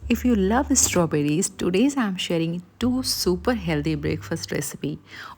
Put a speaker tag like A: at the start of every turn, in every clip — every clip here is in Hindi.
A: If you love strawberries, today's I'm sharing two super healthy breakfast recipe: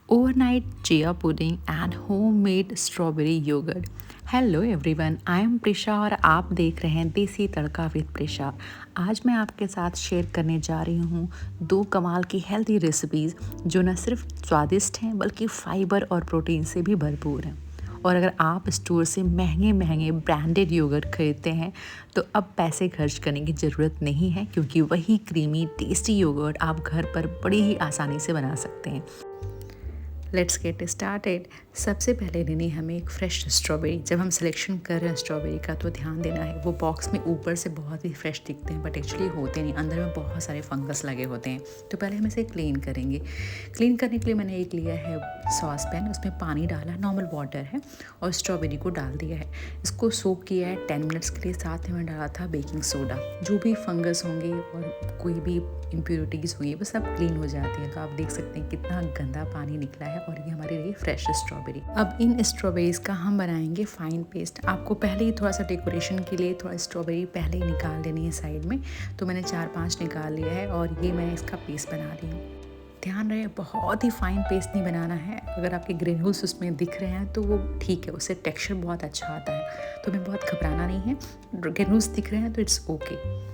A: overnight chia pudding and homemade strawberry yogurt. Hello everyone, I am Prisha और आप देख रहे हैं देसी तड़का विद प्रिशा। आज मैं आपके साथ शेयर करने जा रही हूँ दो कमाल की हेल्दी रेसिपीज़ जो न सिर्फ स्वादिष्ट हैं बल्कि फाइबर और प्रोटीन से भी भरपूर हैं। और अगर आप स्टोर से महंगे महंगे ब्रांडेड योगर्ट खरीदते हैं तो अब पैसे खर्च करने की ज़रूरत नहीं है, क्योंकि वही क्रीमी टेस्टी योगर्ट आप घर पर बड़ी ही आसानी से बना सकते हैं। Let's get started. सबसे पहले लेनी हमें एक फ्रेश स्ट्रॉबेरी। जब हम सिलेक्शन कर रहे हैं स्ट्रॉबेरी का तो ध्यान देना है, वो बॉक्स में ऊपर से बहुत ही फ्रेश दिखते हैं बट एक्चुअली होते नहीं, अंदर में बहुत सारे फंगस लगे होते हैं। तो पहले हम इसे क्लीन करेंगे। क्लीन करने के लिए मैंने एक लिया है सॉस पैन, उसमें पानी डाला, नॉर्मल वाटर है, और स्ट्रॉबेरी को डाल दिया है। इसको सोक किया है 10 मिनट्स के लिए। साथ में डाला था बेकिंग सोडा। जो भी फंगस होंगे और कोई भी इम्प्योरिटीज़ हुई है वो सब क्लीन हो जाती है। तो आप देख सकते हैं कितना गंदा पानी निकला है और ये हमारी रही फ्रेश स्ट्रॉबेरी। अब इन स्ट्रॉबेरीज़ का हम बनाएंगे फाइन पेस्ट। आपको पहले ही थोड़ा सा डेकोरेशन के लिए थोड़ा स्ट्रॉबेरी पहले ही निकाल लेनी है साइड में। तो मैंने 4-5 निकाल लिया है और ये मैं इसका पेस्ट बना रही हूँ। ध्यान रहे बहुत ही फाइन पेस्ट नहीं बनाना है। अगर आपके ग्रेन्यूल्स उसमें दिख रहे हैं तो वो ठीक है, उससे टेक्सचर बहुत अच्छा आता है। तो हमें बहुत घबराना नहीं है, ग्रेन्यूल्स दिख रहे हैं तो इट्स ओके।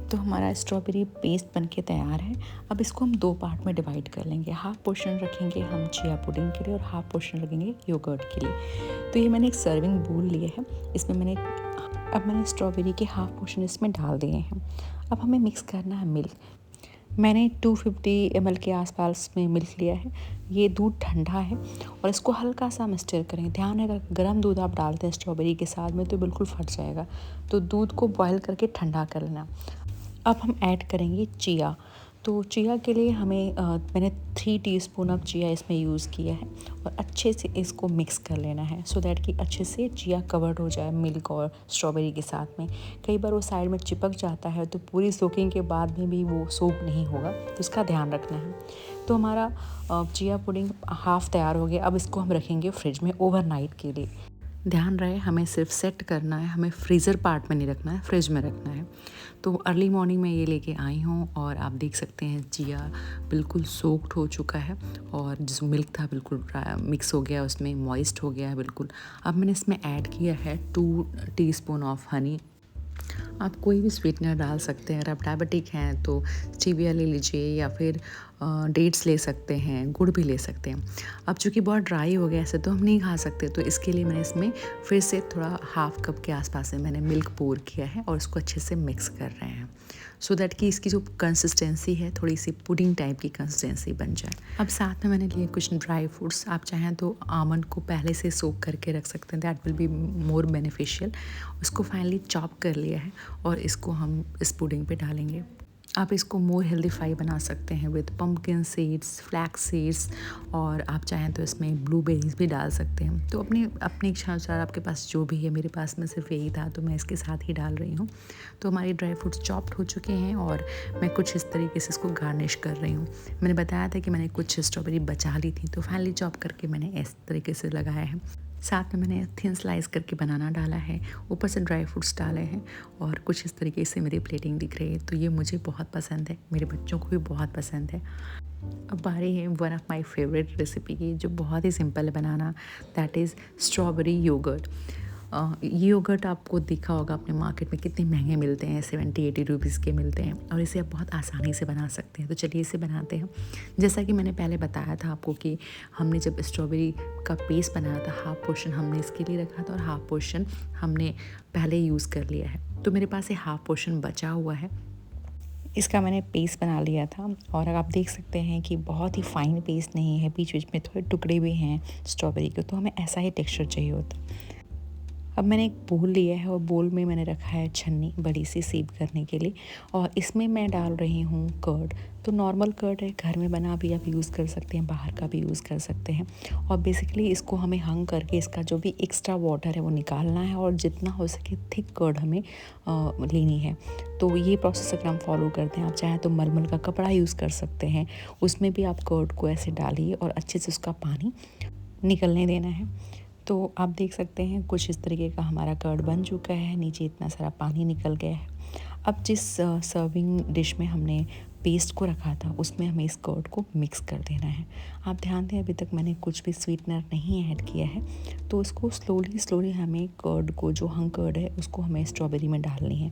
A: तो हमारा स्ट्रॉबेरी पेस्ट बनके तैयार है। अब इसको हम 2 पार्ट में डिवाइड कर लेंगे। हाफ पोर्शन रखेंगे हम चिया पुडिंग के लिए और हाफ पोर्शन रखेंगे योगर्ट के लिए। तो ये मैंने एक सर्विंग बोल लिए है, इसमें मैंने स्ट्रॉबेरी के हाफ पोर्शन इसमें डाल दिए हैं। अब हमें मिक्स करना है मिल्क। मैंने 250 ml के आसपास में मिल्क लिया है। ये दूध ठंडा है और इसको हल्का सा हम स्टर करेंगे। ध्यान है, अगर गर्म दूध आप डालते हैं स्ट्रॉबेरी के साथ में तो बिल्कुल फट जाएगा। तो दूध को बॉयल करके ठंडा कर लेना। अब हम ऐड करेंगे चिया। तो चिया के लिए मैंने 3 टीस्पून ऑफ चिया इसमें यूज़ किया है और अच्छे से इसको मिक्स कर लेना है सो दैट कि अच्छे से चिया कवर्ड हो जाए मिल्क और स्ट्रॉबेरी के साथ में। कई बार वो साइड में चिपक जाता है तो पूरी सोकिंग के बाद में भी वो सोक नहीं होगा, तो इसका ध्यान रखना है। तो हमारा चिया पुडिंग हाफ़ तैयार हो गया। अब इसको हम रखेंगे फ्रिज में ओवरनाइट के लिए। ध्यान रहे हमें सिर्फ सेट करना है, हमें फ्रीज़र पार्ट में नहीं रखना है, फ्रिज में रखना है। तो अर्ली मॉर्निंग में ये लेके आई हूँ और आप देख सकते हैं चिया बिल्कुल सोक्ड हो चुका है और जिस मिल्क था बिल्कुल मिक्स हो गया, उसमें मॉइस्ट हो गया है बिल्कुल। अब मैंने इसमें ऐड किया है 2 टीस्पून ऑफ हनी। आप कोई भी स्वीटनर डाल सकते हैं। अगर आप डायबिटिक हैं तो स्टीविया ले लीजिए या फिर डेट्स ले सकते हैं, गुड़ भी ले सकते हैं। अब चूँकि बहुत ड्राई हो गया ऐसे तो हम नहीं खा सकते, तो इसके लिए मैंने इसमें फिर से थोड़ा हाफ कप के आसपास से मैंने मिल्क पोर किया है और इसको अच्छे से मिक्स कर रहे हैं सो दैट कि इसकी जो कंसिस्टेंसी है थोड़ी सी पुडिंग टाइप की कंसिस्टेंसी बन जाए। अब साथ में मैंने लिए कुछ ड्राई फ्रूट्स। आप चाहें तो आमंड को पहले से सोक करके रख सकते हैं, that will be more beneficial. उसको फाइनली चॉप कर लिया है और इसको हम इस पुडिंग पे डालेंगे। आप इसको मोर हेल्दीफाई बना सकते हैं with pumpkin seeds, flax seeds, और आप चाहें तो इसमें ब्लूबेरीज भी डाल सकते हैं। तो अपनी इच्छा अनुसार आपके पास जो भी है, मेरे पास में सिर्फ यही था तो मैं इसके साथ ही डाल रही हूँ। तो हमारी ड्राई फ्रूट्स चॉप्ड हो चुके हैं और मैं कुछ इस तरीके से इसको गार्निश कर रही हूँ। मैंने बताया था कि मैंने कुछ स्ट्रॉबेरी बचा ली थी तो फाइनली चॉप करके मैंने इस तरीके से लगाया है। साथ में मैंने थिन स्लाइस करके बनाना डाला है, ऊपर से ड्राई फ्रूट्स डाले हैं और कुछ इस तरीके से मेरी प्लेटिंग दिख रही है। तो ये मुझे बहुत पसंद है, मेरे बच्चों को भी बहुत पसंद है। अब बारी है one of my favourite recipe की, जो बहुत ही सिंपल है बनाना, दैट इज़ स्ट्रॉबेरी योगर्ट। ये योगर्ट आपको दिखा होगा अपने मार्केट में कितने महंगे मिलते हैं, 70-80 रुपीज़ के मिलते हैं और इसे आप बहुत आसानी से बना सकते हैं। तो चलिए इसे बनाते हैं। जैसा कि मैंने पहले बताया था आपको कि हमने जब स्ट्रॉबेरी का पेस्ट बनाया था, हाफ पोर्शन हमने इसके लिए रखा था और हाफ पोर्शन हमने पहले यूज़ कर लिया है। तो मेरे पास ये हाफ पोर्शन बचा हुआ है, इसका मैंने पेस्ट बना लिया था और आप देख सकते हैं कि बहुत ही फाइन पेस्ट नहीं है, बीच बीच में थोड़े टुकड़े भी हैं स्ट्रॉबेरी के, तो हमें ऐसा ही टेक्सचर चाहिए होता। अब मैंने एक बोल लिया है और बोल में मैंने रखा है छन्नी बड़ी सी सीव करने के लिए और इसमें मैं डाल रही हूँ कर्ड। तो नॉर्मल कर्ड है, घर में बना भी आप यूज़ कर सकते हैं, बाहर का भी यूज़ कर सकते हैं। और बेसिकली इसको हमें हंग करके इसका जो भी एक्स्ट्रा वाटर है वो निकालना है और जितना हो सके थिक कर्ड हमें लेनी है। तो ये प्रोसेस अगर हम फॉलो करते हैं, आप चाहें तो मलमल का कपड़ा यूज़ कर सकते हैं, उसमें भी आप कर्ड को ऐसे डालिए और अच्छे से उसका पानी निकलने देना है। तो आप देख सकते हैं कुछ इस तरीके का हमारा कर्ड बन चुका है, नीचे इतना सारा पानी निकल गया है। अब जिस सर्विंग डिश में हमने पेस्ट को रखा था उसमें हमें इस कर्ड को मिक्स कर देना है। आप ध्यान दें अभी तक मैंने कुछ भी स्वीटनर नहीं ऐड किया है, तो उसको स्लोली स्लोली हमें कर्ड को, जो हंग कर्ड है उसको हमें स्ट्रॉबेरी में डालनी है।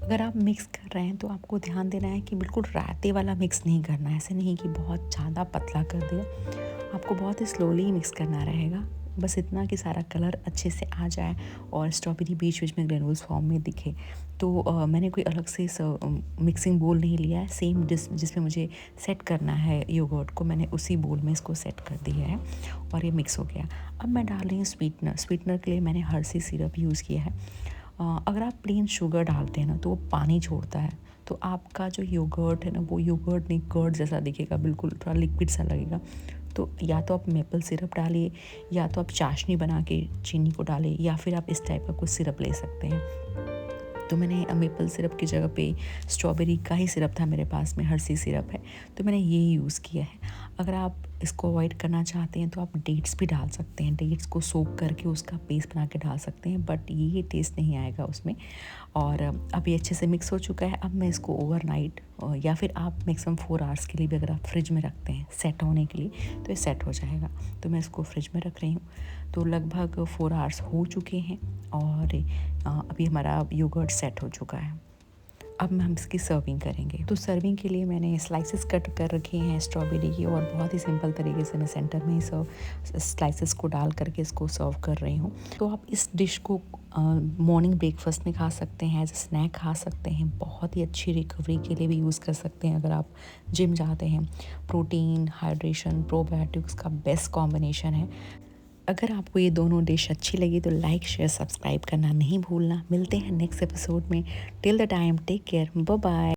A: अगर आप मिक्स कर रहे हैं तो आपको ध्यान देना है कि बिल्कुल रायते वाला मिक्स नहीं करना है, ऐसे नहीं कि बहुत ज़्यादा पतला कर दिया। आपको बहुत ही स्लोली मिक्स करना रहेगा, बस इतना कि सारा कलर अच्छे से आ जाए और स्ट्रॉबेरी बीच बीच में ग्रेनुल्स फॉर्म में दिखे। तो मैंने कोई अलग से मिक्सिंग बोल नहीं लिया है, सेम जिसमें मुझे सेट करना है योगर्ट को, मैंने उसी बोल में इसको सेट कर दिया है और ये मिक्स हो गया। अब मैं डाल रही हूँ स्वीटनर। स्वीटनर के लिए मैंने हर्सी सिरप यूज़ किया है। अगर आप प्लेन शुगर डालते हैं ना तो वो पानी छोड़ता है, तो आपका जो योगर्ट है ना वो योगर्ट नहीं कर्ड जैसा दिखेगा, बिल्कुल थोड़ा लिक्विड सा लगेगा। तो या तो आप मेपल सिरप डालिए, या तो आप चाशनी बना के चीनी को डालें, या फिर आप इस टाइप का कुछ सिरप ले सकते हैं। तो मैंने मेपल सिरप की जगह पे स्ट्रॉबेरी का ही सिरप था मेरे पास में, हर्सी सिरप है, तो मैंने ये यूज़ किया है। अगर आप इसको अवॉइड करना चाहते हैं तो आप डेट्स भी डाल सकते हैं, डेट्स को सोक करके उसका पेस्ट बना के डाल सकते हैं, बट ये टेस्ट नहीं आएगा उसमें। और अब ये अच्छे से मिक्स हो चुका है। अब मैं इसको ओवरनाइट, या फिर आप मैक्सिमम 4 आवर्स के लिए भी अगर आप फ्रिज में रखते हैं सेट होने के लिए, तो ये सेट हो जाएगा। तो मैं इसको फ्रिज में रख रही हूँ। तो लगभग 4 आवर्स हो चुके हैं और अभी हमारा योगर्ट सेट हो चुका है। अब हम इसकी सर्विंग करेंगे। तो सर्विंग के लिए मैंने स्लाइसेस कट कर रखे हैं स्ट्रॉबेरी की, और बहुत ही सिंपल तरीके से मैं सेंटर में ही स्लाइसेस को डाल करके इसको सर्व कर रही हूँ। तो आप इस डिश को मॉर्निंग ब्रेकफास्ट में खा सकते हैं, एज ए स्नैक खा सकते हैं, बहुत ही अच्छी रिकवरी के लिए भी यूज़ कर सकते हैं। अगर आप जिम जाते हैं, प्रोटीन, हाइड्रेशन, प्रोबायोटिक्स का बेस्ट कॉम्बिनेशन है। अगर आपको ये दोनों डिश अच्छी लगी तो लाइक, शेयर, सब्सक्राइब करना नहीं भूलना। मिलते हैं नेक्स्ट एपिसोड में। Till the time take care, bye bye.